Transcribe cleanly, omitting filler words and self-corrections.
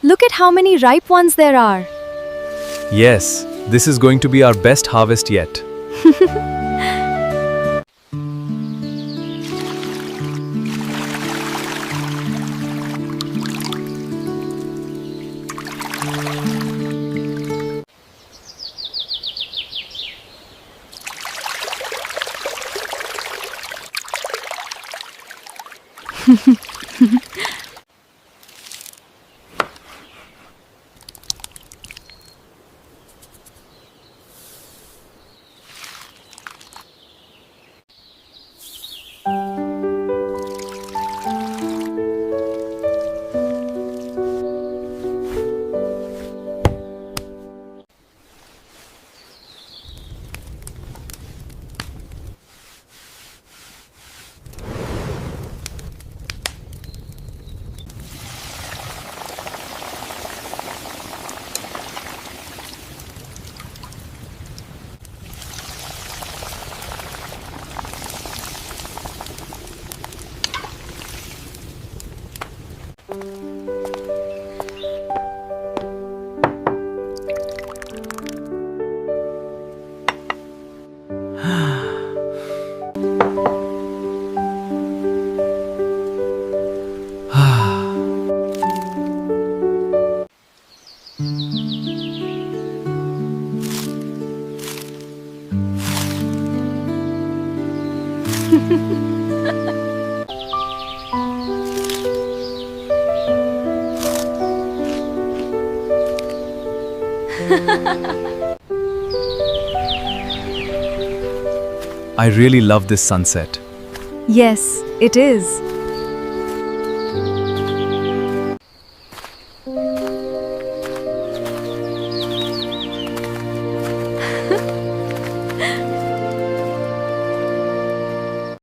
Look at how many ripe ones there are. Yes, this is going to be our best harvest yet. I really love this sunset. Yes, it is.